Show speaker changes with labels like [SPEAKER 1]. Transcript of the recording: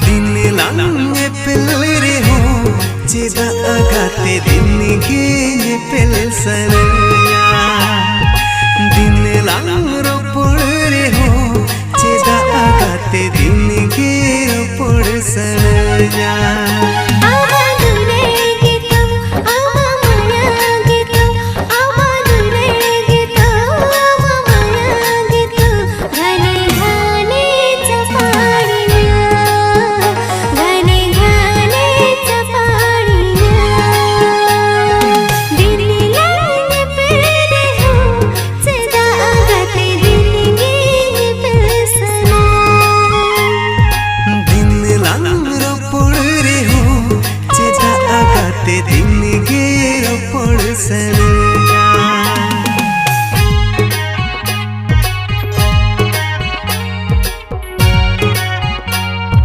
[SPEAKER 1] दिन lang epel reho ceda agate din ge epel saraya din lang